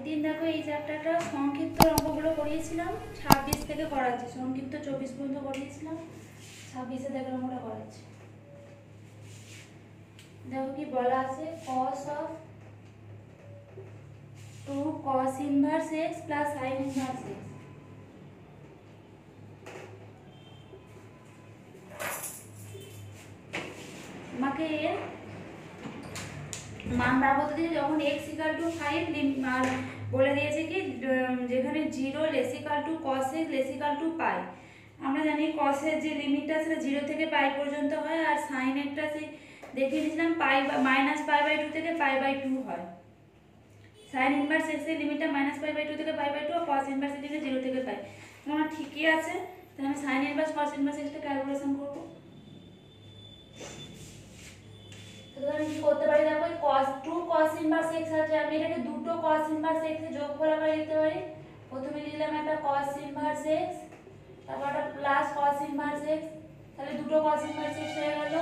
দিন দেখো এই চ্যাপ্টারটা সংক্ষিপ্ত অঙ্কগুলো করিয়েছিলাম, 26 থেকে করাচ্ছি। সংক্ষিপ্ত 24 পর্যন্ত করিয়েছিলাম, 26-এ দেখো অঙ্কটা করাচ্ছি। দেখো কি বলা আছে, cos of 2 cos inverse x plus sin inverse x। আমাকে এর মান বার করতে দিয়ে যখন x = 5 আর বলে দিয়েছে কি যেখানে 0 less equal to cos x less equal to pi. আমরা জানি cos এর যে লিমিটটা সেটা 0 থেকে পাই পর্যন্ত হয়, আর sin এরটা সেই দেখিয়ে দিয়েছিলাম পাই -π/2 থেকে π/2 হয়। sin ইনভার্স x এর লিমিটটা -π/2 থেকে π/2 আর cos ইনভার্স এর লিমিট 0 থেকে পাই। আমার ঠিকই আছে, তাহলে আমি sin inverse cos inverse x টা ক্যালকুলেশন করব। তাহলে আমি কি করতে পারি, দেখো cos 2 cos ইনভার্স x আছে, আমি এটাকে দুটো cos ইনভার্স x এর যোগফল আকারে লিখতে পারি। প্রথমে লিখলাম একটা cos ইনভার্স x, তারপর একটা প্লাস cos ইনভার্স x, তাহলে দুটো cos ইনভার্স x হয়ে গেল।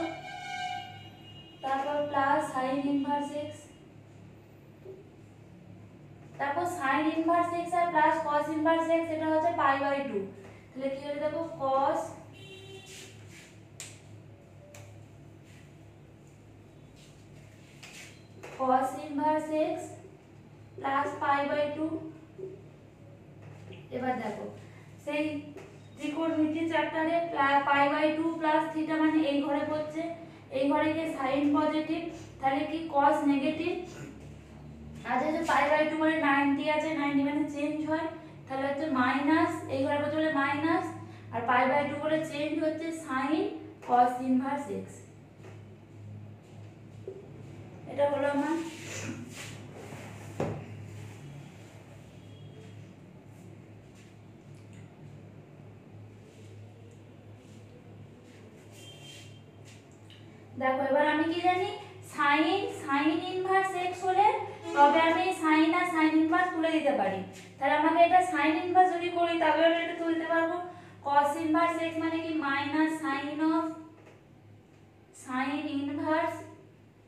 তারপর প্লাস sin ইনভার্স x, তারপর sin ইনভার্স x আর প্লাস cos ইনভার্স x, এটা হচ্ছে π/2। তাহলে কি হলো দেখো cos ইনভার্স x প্লাস π/2। এবার দেখো সেই ত্রিকোণমিতি চ্যাপ্টারে π/2 প্লাস থিটা মানে এই ঘরে পড়ছে, এই ঘরে কি sin পজিটিভ, তাহলে কি cos নেগেটিভ। আর যে π/2 মানে 90 আছে, 90 মানে চেঞ্জ হয়, তাহলে হচ্ছে মাইনাস, এই ঘরে পড়ছে বলে মাইনাস, আর π/2 বলে চেঞ্জ হচ্ছে sin cos ইনভার্স x। এটা হলো আমার দেখো। এবার আমি কি জানি, sin ইনভার্স x হলে তবে আমি sin আর sin ইনভার্স তুলে দিতে পারি। তাহলে আমাকে এটা sin ইনভার্স যদি করি তবে আমি এটা তুলতে পারবো। cos ইনভার্স x মানে কি minus sin of sin inverse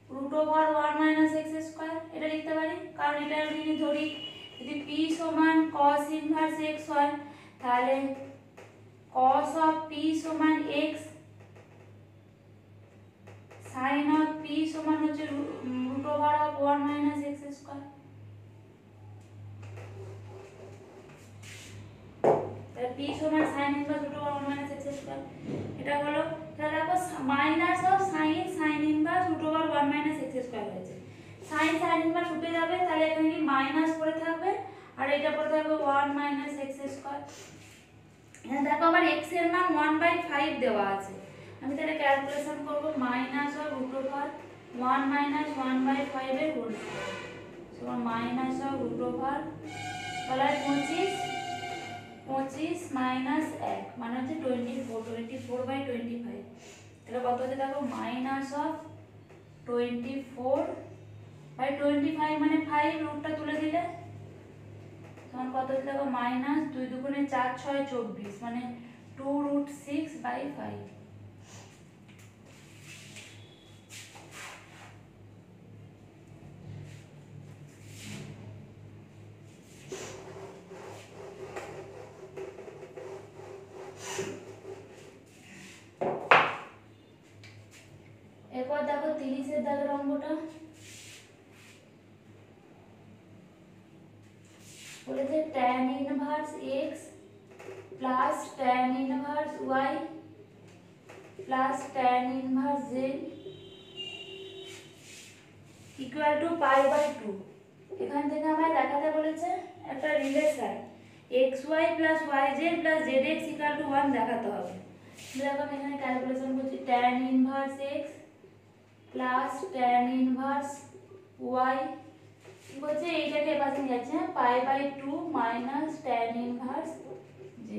√1 - x², এটা লিখতে পারি। কারণ এটা যদি ধরি যদি p সমান cos ইনভার্স x হয়, তাহলে cos অফ p সমান x, sin of p সমান হচ্ছে √1 - x²। তাহলে p সমান sin ইনভার্স √1 - x², এটা হলো। তাহলে দেখো minus of sin inverse √1 - x² হয়েছে। sin ইনভার্স উঠে যাবে, তাহলে এখানে কি মাইনাস পড়ে থাকবে, আর এটা পড়ে থাকবে 1 - x²। এখানে দেখো আবার x এর মান 1/5 দেওয়া আছে, আমি তাহলে ক্যালকুলেশন করব মাইনাস অফ √1 - 1/5 এর হোল স্কয়ার সমান মাইনাস অফ √, তাহলে 25 মাইনাস 1 মানে হচ্ছে 24/25। তাহলে কত হচ্ছে দেখো মাইনাস অফ 24/25 মানে 5, রুটটা তুলে দিলে তখন কত হচ্ছে দেখো মাইনাস 2 দুগুণে 4 6 24 মানে 2√6/5। এরপর দেখো 30-এর দাগের অঙ্কটা বলেছে tan inverse x plus tan inverse y plus tan inverse z equal to π/2। এখান থেকে আমায় দেখাতে বলেছে একটা relation xy plus yz plus zx equal to 1 দেখাতে হবে। দেখো আমি এখানে ক্যালকুলেশন করছি tan inverse x plus tan inverse y কি বলছে, এইটাকে এপাশে নিয়ে যাচ্ছে π/2 মাইনাস tan ইনভার্স z।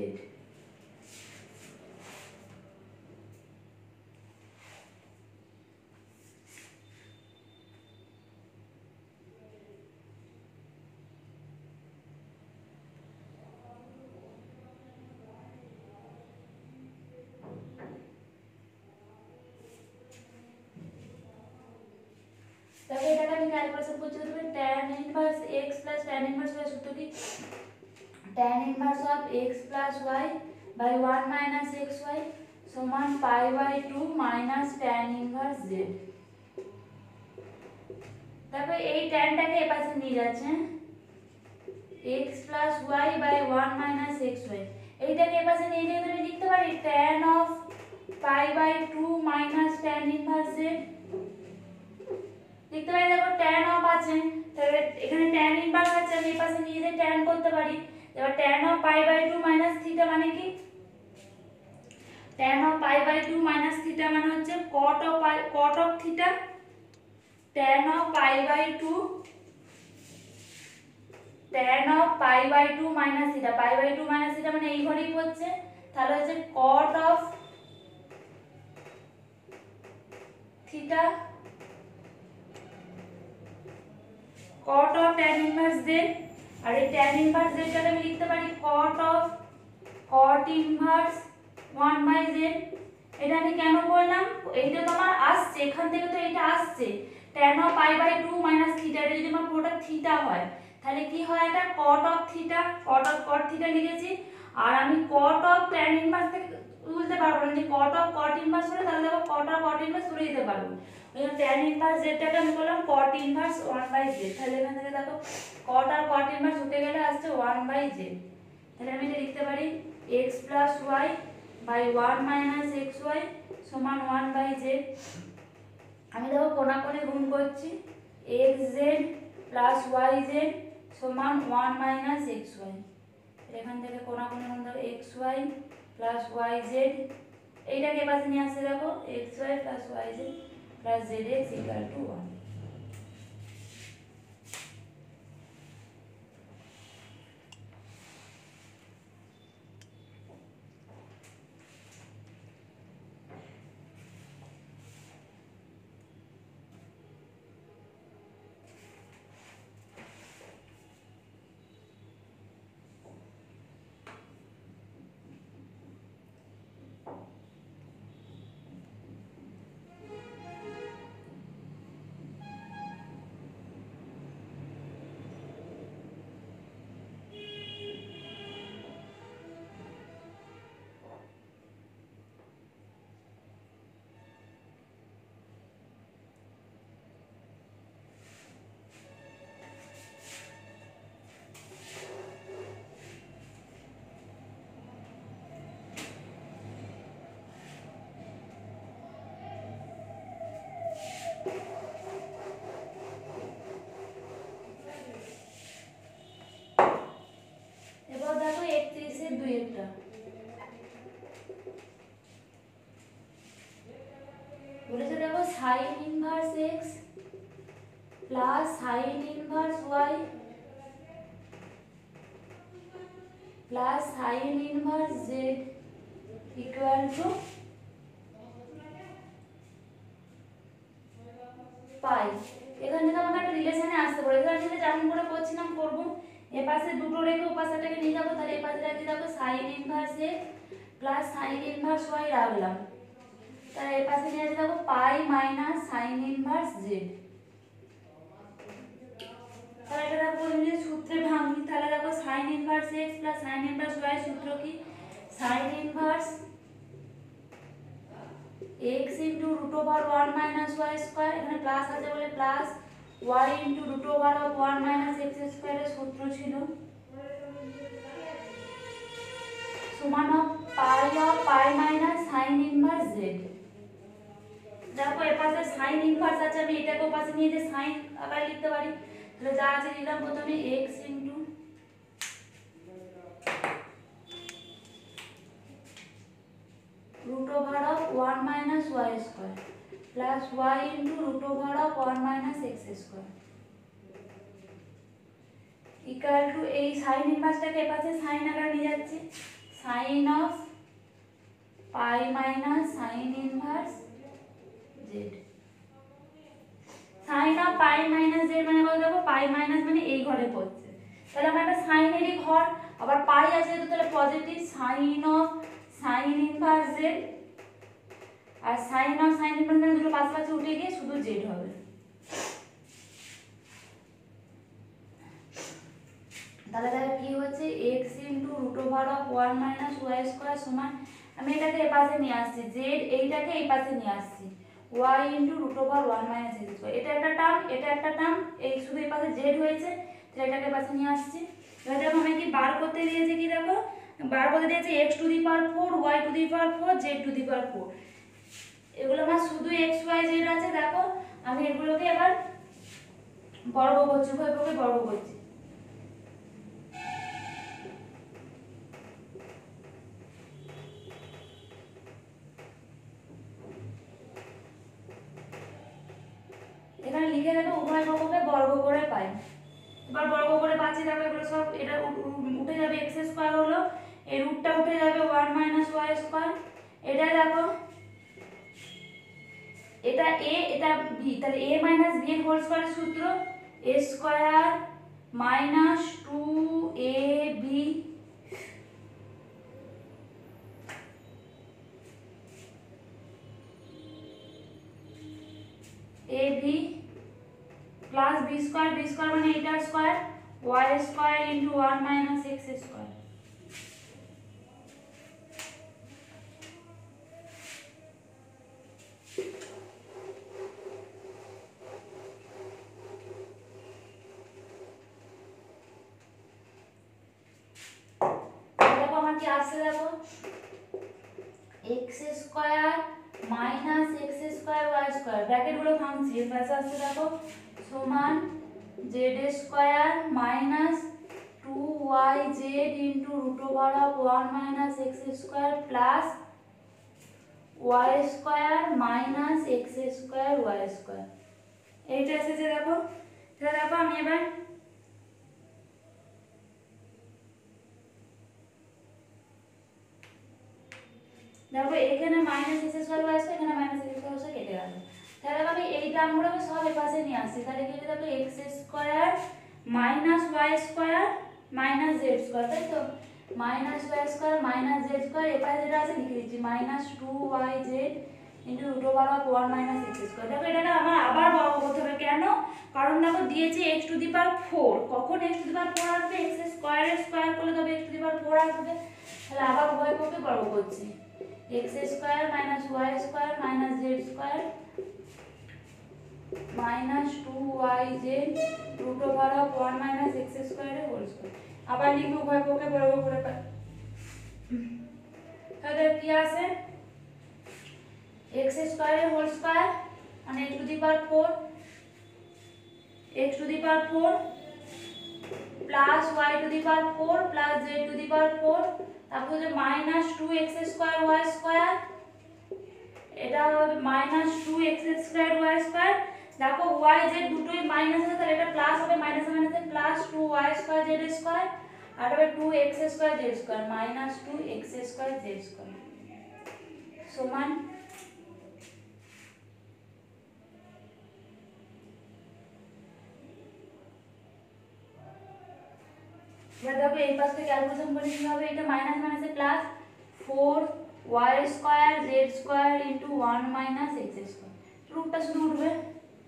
দেখো এটাকে আমি ক্যালকুলেশন করছি, তুমি tan x inverse x plus tan inverse y সূত্র কি tan inverse of x plus y by 1 minus xy সমান pi by 2 minus tan inverse z। দেখো এই ট্যানটাকে এই পাশে নিয়ে যাচ্ছে x plus y by 1 minus xy, এইটাকে এই পাশে নিয়ে গিয়ে তুমি লিখতে পারি tan of pi by 2 minus tan inverse z লিখতে পারি। দেখো tan অফ আছে, তাহলে এখানে tan ইনভার্স আছে, আমি এই পাশে নিয়ে যেয়ে tan করতে পারি। এবার tan of pi by 2 minus theta মানে কি, tan of pi by 2 minus theta মানে হচ্ছে cot of theta, tan of pi by 2 tan of pi by 2 minus theta, pi by 2 minus theta মানে এই ঘরেই পড়ছে, তাহলে হচ্ছে cot of theta cot of tan inverse z, আর এই tan ইনভার্স z টাকে আমি লিখতে পারি cot of cot inverse 1 by z। এটা আমি কেন বললাম, এইটা তো আমার আসছে, এখান থেকে তো এটা আসছে tan of pi by 2 minus theta, এটা যদি আমার পুরোটা থিটা হয় তাহলে কি হয়, এটা cot of theta, cot theta লিখেছি। আর আমি cot অফ tan ইনভার্স থেকে তুলতে পারবো না, যে cot অফ cot ইনভার্স হলে তাহলে দেখো cot অফ cot ইনভার্স তুলে দিতে পারবো। ওই tan ইনভার্স z টাকে আমি বললাম cot ইনভার্স 1 বাই z, তাহলে এখান থেকে দেখো cot আর cot ইনভার্স উঠে গেলে আসছে 1 বাই z। তাহলে আমি এটা লিখতে পারি x plus y by 1 minus xy সমান 1 বাই z। আমি দেখো কোণাকোণে গুণ করছি, xz প্লাস yz সমান 1 মাইনাস xy, এখান থেকে কোণাকোণে গুণ দাও xy প্লাস yz, এইটাকে পাশে নিয়ে আসছে দেখো xy plus yz plus zx equal to 1। এবার দেখো 31 এর 2 একটা বলেছে, দেখো sin inverse x plus sin inverse y plus sin inverse z equal to pi. এখান থেকে আমাকে একটা রিলেশনে আসতে পারে, এখান থেকে যেমন করে করছিলাম করবো, এ পাশে দুটো রেখে ও পাশেটাকে নিয়ে যাবো, তাহলে এ পাশে রাখি দেখো sin inverse x plus sin inverse y রাখলাম, তাহলে এ পাশে নিয়ে আসি দেখো পাই মাইনাস sin ইনভার্স z। তাহলে এটা দেখো যদি সূত্রে ভাঙি তাহলে দেখো sin inverse x plus sin inverse y সূত্র কি, sin inverse x into root over 1 minus y square, এখানে প্লাস আছে বলে plus y into root over of 1 minus x স্কয়ারের সূত্র ছিল সমান pi minus sin inverse z। দেখো এর পাশে sin ইনভার্স আছে, আমি এটাকে পাশে নিয়ে যে sin আবার লিখতে পারি, তাহলে যা আছে লিখলাম প্রথমে x into root over of 1 minus y square plus y into root over of 1 minus x square equal to এই sin ইনভার্সটাকে এপাশে sin আকারে নিয়ে যাচ্ছি, sin of pi minus sin inverse z। sin of pi minus z মানে কত দেখো, pi minus মানে এই ঘরে পড়ছে, তাহলে আমরা একটা sin এরই ঘর, আবার pi আছে তো তাহলে positive sin of sin inverse z, আর sin of sin inverse মানে দুটো পাশাপাশি উঠে গিয়ে শুধু z হবে। তাহলে দেখো কি হচ্ছে x into root over of 1 minus y square সমান, আমি এটাকে এই পাশে নিয়ে আসছি, z এইটাকে এই পাশে নিয়ে আসছি, y into root over 1 minus x square, এটা একটা টার্ম এটা একটা টার্ম, এই শুধু এই পাশে z হয়েছে, তাহলে এটাকে পাশে নিয়ে আসছি। এবার দেখো আমি কি বার করতে দিয়েছি, কি দেখো বার করতে দিয়েছি x to the power 4 y to the power 4 z to the power 4, এগুলো আমার শুধু x y z আছে। দেখো আমি এগুলোকে এবার বর্গ করছি, উভয়পক্ষে বর্গ করছি। এখানে লিখে দেবো উভয় পক্ষকে বর্গ করে পাই। এবার বর্গ করে পাচ্ছি, দেখো এগুলো সব এটা উঠে যাবে, এক্স স্কোয়ার হলো, এই রুটটা উঠে যাবে 1 মাইনাস ওয়াই স্কোয়ার, এটা দেখো এটা a এটা b, তাহলে a মাইনাস b এর হোল স্কয়ারের সূত্র a square minus 2ab ab plus b square মানে এটা square y square into 1 minus x square. কি আসছে দেখো x square minus x square y square, bracket গুলো ভাঙছি, এর পাশে আসছে দেখো সমান z square minus 2yz into root over of 1 minus x square plus y square minus x square y square, এইটা এসেছে দেখো। তাহলে দেখো আমি এবার দেখো এখানে minus x square y square, এখানে মাইনাস এক্স স্কয়ার ওয়াই কেটে গেল, তাহলে আমি এই টার্মগুলোকে সব এই পাশে নিয়ে আসছি, তাহলে কি হবে x square minus y square minus z square, তাই তো minus y square minus z square, এই পাশে যেটা আছে লিখে দিচ্ছি minus 2yz into root over of 1 minus x square. দেখো এটা আমার আবার বর্গ করতে হবে, কেন? কারণ দেখো দিয়েছে x টু দি পাওয়ার 4, কখন x টু দি পাওয়ার 4 আসবে, x স্কয়ারের স্কয়ার করলে তবে x টু দি পাওয়ার 4 আসবে, তাহলে আবার উভয় পক্ষে বর্গ করছি, x square minus y square minus z square minus 2yz root over of 1 minus x স্কয়ারের হোল স্কয়ার, আবার লিখব উভয় পক্ষে বর্গ করে পাই। তাহলে কি আছে x স্কয়ারের হোল স্কয়ার মানে x to the power 4, x to the power 4 plus y to the power 4 plus z to the power 4, তারপর যে minus 2x square y square, এটা হবে minus 2x square y square. দেখো y z দুটোই minus আছে, তাহলে এটা plus হবে, মাইনাসে মাইনাসে plus 2y square z square, আর হবে 2x square z square minus 2x square z square সমান এবার দেখো এই পাশে ক্যালকুলেশন করে কি হবে, এটা মাইনাস মাইনাসে plus 4y square z square into 1 minus x square, রুটটা শুধু উঠবে,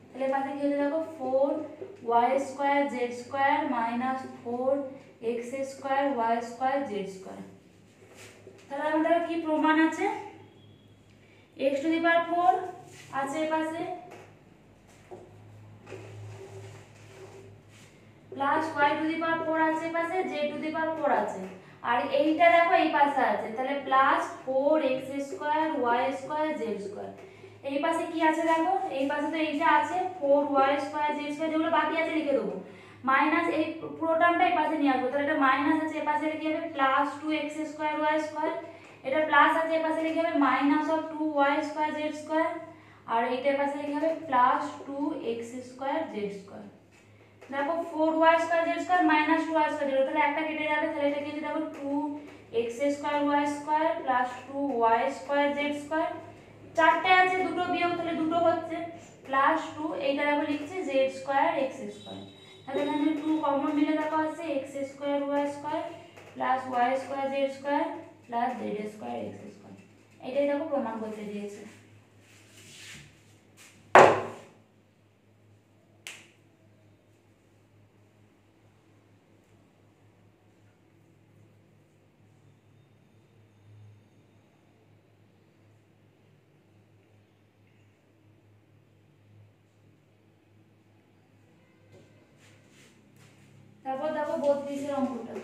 তাহলে এই পাশে কি হবে দেখো 4y square z square minus 4x square y square z square. তাহলে আমাদের কি প্রমাণ আছে, x টু দি পাওয়ার 4 আছে এই পাশে plus y to the power 4 আছে এই পাশে, z টু দি পাওয়ার 4 আছে, আর এইটা দেখো এই পাশে আছে, তাহলে plus 4x square y square z square. এই পাশে কি আছে দেখো, এই পাশে তো এইটা আছে 4y স্কয়ার z স্কয়ার, যেগুলো বাকি আছে লিখে দেবো, মাইনাস এই পুরো টার্মটা এই পাশে নিয়ে আসবো, তাহলে এটা মাইনাস আছে, এই পাশে কি হবে plus 2x square y square, এটা প্লাস আছে এই পাশে লিখে হবে minus of 2y square z square, আর এইটার পাশে লিখে হবে plus 2x square z square. দেখো 4y square z square minus 2y square, তাহলে একটা কেটে যাবে, তাহলে এটা কেটে দেখো 2x square y square plus 2y square z square, চারটে আছে দুটো বিয়োগ, তাহলে দুটো হচ্ছে প্লাস 2, এইটা দেখো লিখছি z স্কয়ার x স্কয়ার, তাহলে এখানে 2 কমন নিলে দেখো আছে x square y square plus y square z square plus z square x square, এটাই দেখো প্রমাণ করতে দিয়েছে। তারপর দেখো 32 অঙ্কটা।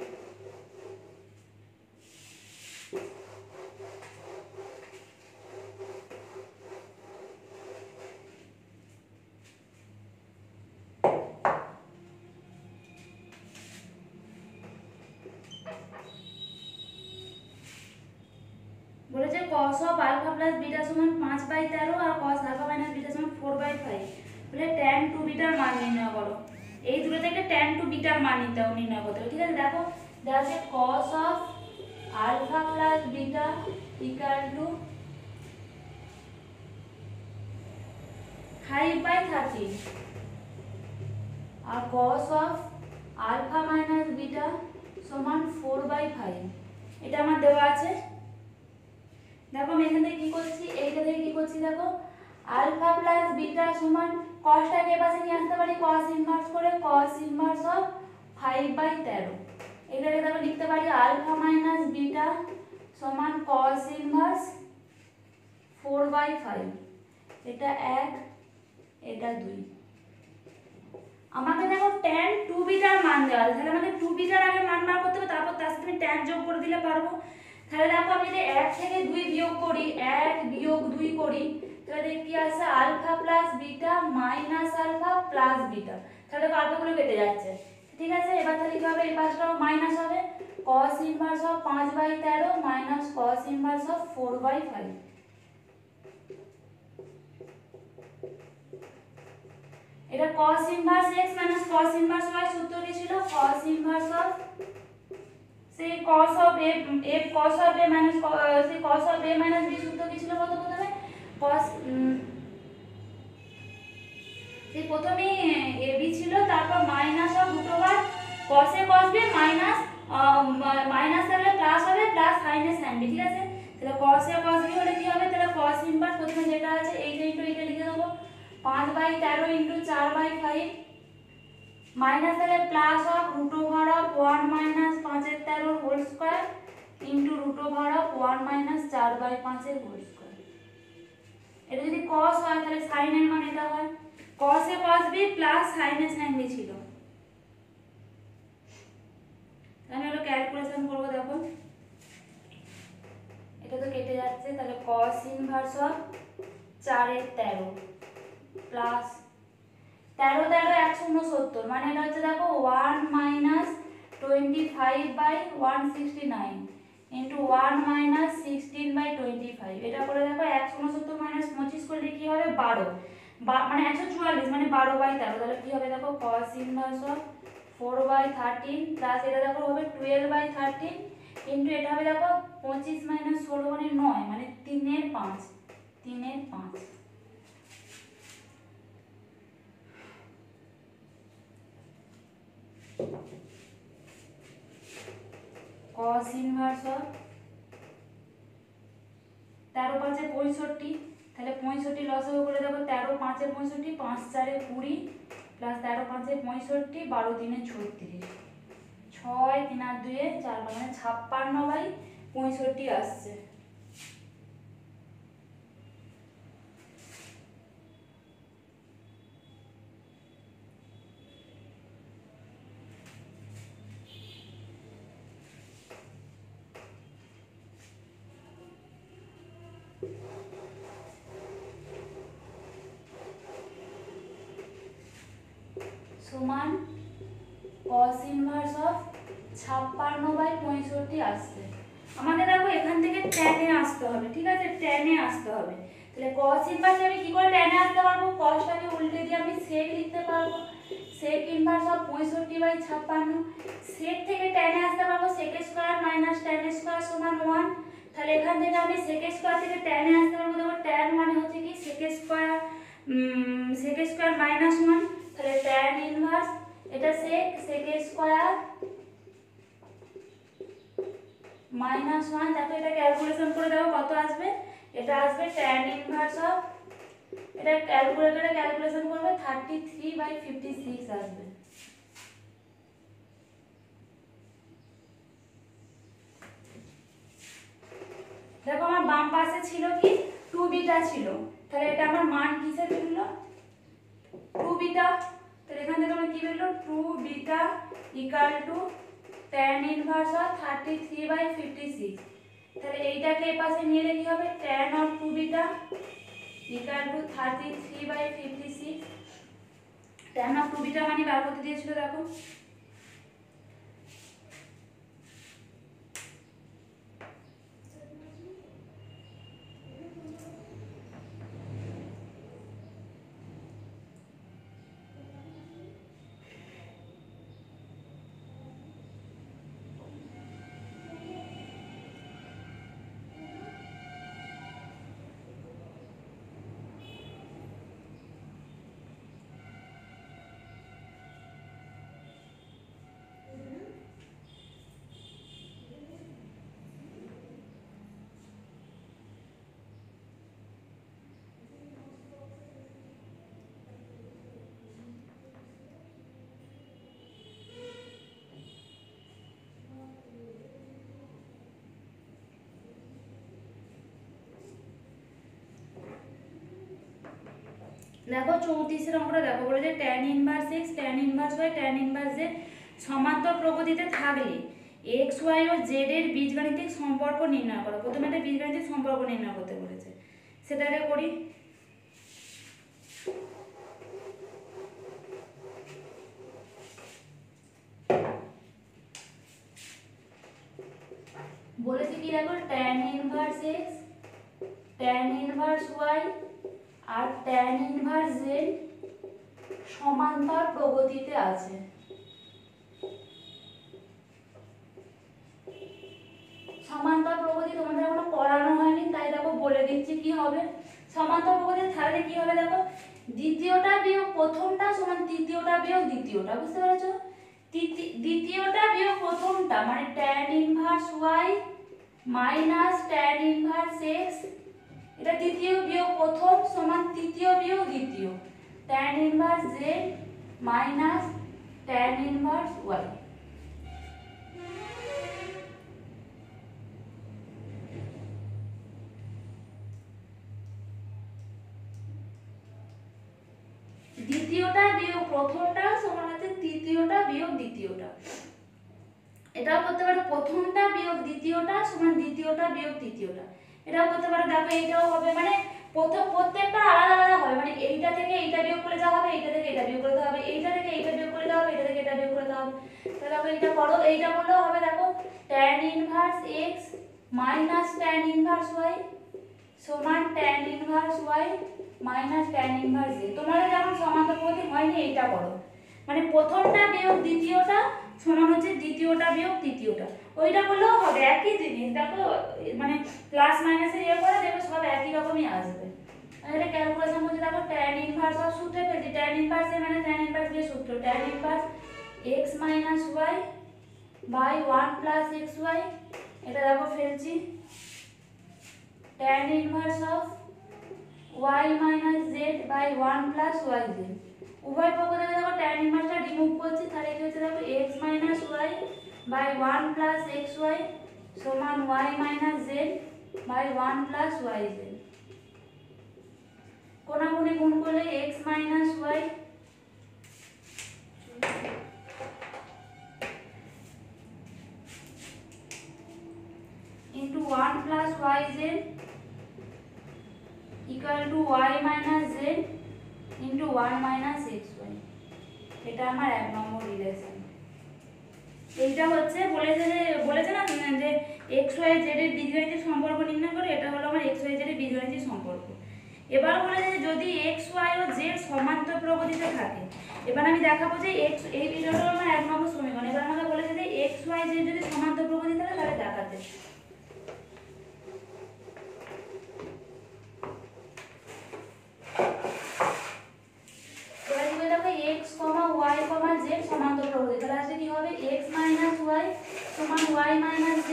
বলেছে cos of alpha plus beta সমান 5/13 আর cos alpha minus beta সমান 4/5। বলে tan 2 বিটার মান নির্ণয় করো। এই দুটো থেকে tan 2 বিটার মান নির্ণয় করতে হবে। ঠিক আছে, দেখো দেওয়া আছে cos of alpha plus beta equal to 5/13 R cos of alpha minus beta সমান 4/5। এটা আমার দেওয়া আছে। দেখো আমি এখান থেকে কি করছি, এইটা থেকে কি করছি, দেখো আলফা প্লাস বিটা সমান কসটাকে পাশে নিয়ে আসতে পারি cos ইনভার্স করে cos ইনভার্স অফ 5/13। এটাকে দেখো লিখতে পারি আলফা মাইনাস বিটা সমান cos ইনভার্স 4/5। এটা 1, এটা 2। আমাকে দেখো tan 2 বিটার মান দেওয়া আছে, তাহলে আমাকে 2 বিটার আগে মান বার করতে হবে, তারপর তার সাথে আমি tan যোগ করে দিলে পারবো। তাহলে দেখো আমি যদি 1 থেকে 2 বিয়োগ করি, 1 বিয়োগ 2 করি, তাহলে দেখি কি আসে alpha plus beta minus alpha plus beta. তাহলে দেখো আলফাগুলো কেটে যাচ্ছে। ঠিক আছে, এবার তাহলে কি হবে, এই পাশটাও মাইনাস হবে cos inverse of 5/13 minus cos inverse of 4/5। এটা cos inverse x minus cos inverse y সূত্র কি ছিল, cos ইনভার্স অফ সেই cos of a cos of a minus সেই cos of a minus b সূত্র কি ছিল বলতো প্রথমে, cos সেই প্রথমে ab ছিল, তারপর minus of root over cos a cos b minus minus তাহলে প্লাস হবে plus sin a sin b। ঠিক আছে, তাহলে cos a cos b হলে কি হবে, তাহলে cos ইনভার্স প্রথমে যেটা আছে এইটা ইনটু এইটা লিখে দেব 5/13 ইনটু 4/5 মাইনাস তাহলে plus of root over of 1 minus 5/13 whole square into root over of 1 minus 4/5 এর হোল স্কয়ার। এটা যদি cos হয় তাহলে sin এর মান এটা হয়, cos a cos b plus sin a sin b ছিল। আমি হলো ক্যালকুলেশন করব, দেখো এটা তো কেটে যাচ্ছে, তাহলে cos ইনভার্স অফ 4 এর 13 প্লাস 13 13 169, মানে এটা হচ্ছে দেখো 1 মাইনাস 25/169 ইনটু 1 মাইনাস 16/25। এটা করে দেখো 169 মাইনাস 25 করলে কি হবে 12, মানে 144 মানে 12/13। তাহলে কি হবে দেখো cos ইনভার্স অফ 4/13 প্লাস এটা দেখো হবে 12/13 ইনটু এটা হবে দেখো 25 মাইনাস 16 মানে 9 মানে 3/5 3/5। cos ইনভার্স অফ 13 5 65, তাহলে 65 লসাগু করে দেবো 13 5 65 5 4 20 প্লাস 13 5 65 12 3 36 6 3 আর 2 4 মানে 56/65 আসছে। সমান cos ইনভার্স অফ 56/65 আসছে। আমাদের দেখো এখান থেকে tan এ আসতে হবে। ঠিক আছে, tan এ আসতে হবে। তাহলে cos ইনভার্স আমি কি করে tan এ আসতে পারবো, cosটাকে উল্টে দিয়ে আমি sec লিখতে পারবো, sec ইনভার্স অফ 65/56। sec থেকে tan এ আসতে পারবো sec square minus tan square সমান 1। তাহলে এখান থেকে আমি sec স্কয়ার থেকে tan এ আসতে পারবো, দেখো tan মানে হচ্ছে কি sec স্কয়ার মাইনাস 1। তাহলে tan ইনভার্স এটা sec স্কয়ার মাইনাস 1। দেখো এটা ক্যালকুলেশন করে দেখো কত আসবে, এটা আসবে tan ইনভার্স অফ, এটা ক্যালকুলেটরে ক্যালকুলেশন করবে 33/56 আসবে। দেখো আমার বাম পাশে ছিল কি 2 বিটা ছিল, তাহলে এটা আমার মান কিসে বেরোলো 2 বিটা। তো এখান থেকে আমরা কি পেলো 2 beta equal to tan inverse of 33/56। তাহলে এইটাকে এই পাশে নিয়ে এলে কি হবে tan of 2 beta equal to 33/56। tan of 2 beta মানে বার করতে দিয়েছিল দেখো। দেখো 34 অঙ্কটা দেখো বলে যে tan inverse x tan inverse y tan inverse z সমান্তর প্রগতিতে থাকলে x y ও z এর বীজগাণিতিক সম্পর্ক নির্ণয় করো। প্রথমে একটা বীজগাণিতিক সম্পর্ক নির্ণয় করতে বলেছে, সেটাকে করি। বলেছে কি দেখো tan inverse x tan inverse y আর tan ইনভার্স z সমান্তর প্রগতিতে আছে। সমান্তর প্রগতি তোমাদের এখনো পড়ানো হয়নি, তাই দেখো বলে দিচ্ছি কি হবে। সমান্তর প্রগতিতে থাকলে কি হবে দেখো, দ্বিতীয়টা বিয়োগ প্রথমটা সমান তৃতীয়টা বিয়োগ দ্বিতীয়টা, বুঝতে পেরেছো? দ্বিতীয়টা বিয়োগ প্রথমটা মানে tan inverse y minus tan inverse x, এটা দ্বিতীয় বিয়োগ প্রথম সমান তৃতীয় বিয়োগ দ্বিতীয়, tan inverse z minus tan inverse y। দ্বিতীয়টা বিয়োগ প্রথমটা সমান হচ্ছে তৃতীয়টা বিয়োগ দ্বিতীয়টা। এটাও করতে পারো প্রথমটা বিয়োগ দ্বিতীয়টা সমান দ্বিতীয়টা বিয়োগ তৃতীয়টা, এটাও করতে পারো। দেখো এইটাও হবে, মানে প্রত্যেকটা আলাদা আলাদা হবে, মানে এইটা থেকে এইটা বিয়োগ করে দেওয়া হবে, এইটা থেকে এটা বিয়োগ করে দেওয়া হবে, এইটা থেকে এইটা বিয়োগ করে দেওয়া হবে, এইটা থেকে এটা বিয়োগ করে দেওয়া হবে। তাহলে দেখো এইটা করো, এইটা করলেও হবে। দেখো tan inverse x minus tan inverse y সমান tan inverse y minus tan inverse z। তোমাদের যখন সমান্তর প্রগতি হয়নি এইটা করো, মানে প্রথমটা বিয়োগ দ্বিতীয়টা সমান হচ্ছে দ্বিতীয়টা বিয়োগ তৃতীয়টা, ওইটা করলেও হবে, একই জিনিস। দেখো মানে প্লাস মাইনাসের ইয়ে করে দেখো সব একই রকমই আসবে। এটা ক্যালকুলেশন করতে দেখো tan ইনভার্স অফ সূত্রে পেয়েছি, tan ইনভার্স এর মানে tan ইনভার্স এর সূত্র tan inverse x minus y by 1 plus xy, এটা দেখো ফেলছি tan inverse of y minus z by 1 plus yz। উভয় পক্ষ থেকে দেখো tan ইনভার্সটা রিমুভ করছি, তাহলে কি হচ্ছে দেখো x minus y by 1 plus xy সমান y minus z by 1 plus yz। কোণাকুণি গুণ করলে x minus y into 1 plus yz equal to y minus z into 1 minus xy। এটা আমার এক নম্বর রিলেশন। এইটা হচ্ছে বলেছে না যে x y z এর বীজগাণিতিক সম্পর্ক নির্ণয় করে, এটা হলো আমার x y z এর বীজগাণিতিক সম্পর্ক। এবার বলেছে যে যদি x y ও z সমান্তর প্রগতিতে থাকে, এবার আমি দেখাবো যে x এই ভিডিওটা আমার এক নম্বর সমীকরণ। এবার আমাকে বলেছে যে x y z যদি সমান্তর প্রগতিতে থাকে তাহলে দেখাতে। x, y, z সমান্তর প্রগতি, তাহলে আসলে কি হবে x মাইনাস y সমান y মাইনাস z,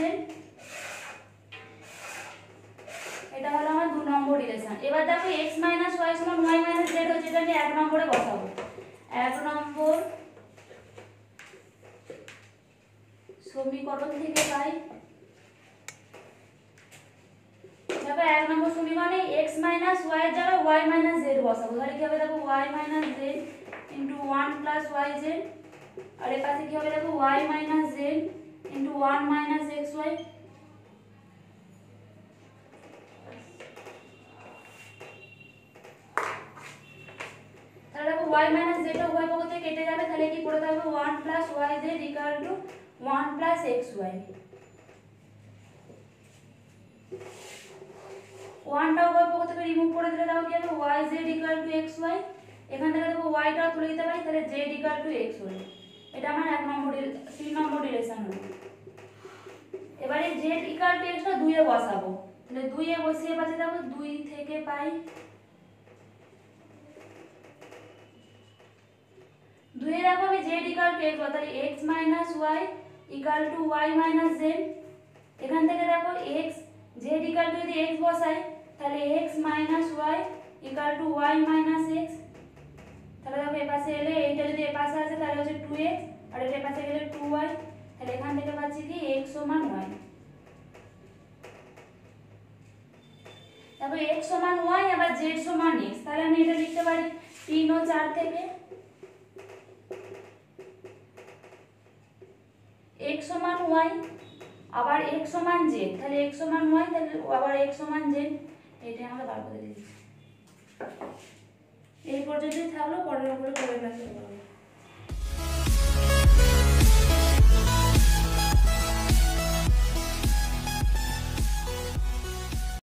এটা হলো আমার 2 নম্বর রিলেশন। এবার দেখো x মাইনাস y সমান y মাইনাস z হচ্ছে, এটা আমি 1 নম্বরে বসাবো। 1 নম্বর সমীকরণ থেকে পাই, দেখো 1 নম্বর সমীকরণে x মাইনাস y এর জায়গায় y মাইনাস z বসাবো, তাহলে কি হবে দেখো y minus z into 1 plus y z, আর এর পাশে কি হবে দেখো y minus z into 1 minus x y. তাহলে দেখো ওয়াই মাইনাস জেডটা উভয় পক্ষ থেকে কেটে যাবে, তাহলে কি পড়ে থাকবে 1 plus y z equal to 1 plus x y. 1টা উভয় পক্ষ থেকে রিমুভ করে দিলে তাহলে কি হবে y z equal to x y. এখান থেকে দেখো ওয়াইটা তুলে দিতে পারি, তাহলে z equal to x y. এটা আমার 3 নম্বর রিলেশন হলো। এবারে জেড ইকুয়াল টু এক্সটা 2 এ বসাবো, তাহলে 2 এ বসিয়ে পাচ্ছি দেখো 2 থেকে পাই 2 এ দেখো আমি জেড ইকুয়াল টু এক্স, তাহলে x minus y equal to y minus z. এখান থেকে দেখো এক্স জেড ইকুয়াল টু যদি এক্স বসাই তাহলে x minus y equal to y minus x. তাহলে দেখো এ পাশে এলে এইটা যদি এ পাশে আসে তাহলে হচ্ছে 2x, আর এটা এ পাশে গেলে 2y, তাহলে এখান থেকে পাচ্ছি কি x সমান y। তারপর x সমান y আবার z সমান x, তাহলে আমি এটা লিখতে পারি 3 ও 4 থেকে x সমান y আবার x সমান z, তাহলে x সমান y তাহলে আবার x সমান z। এটা আমরা বার করে দিচ্ছি। এই পর্যন্তই থাকলো, পরের উপরে পরের ক্লাসে করব।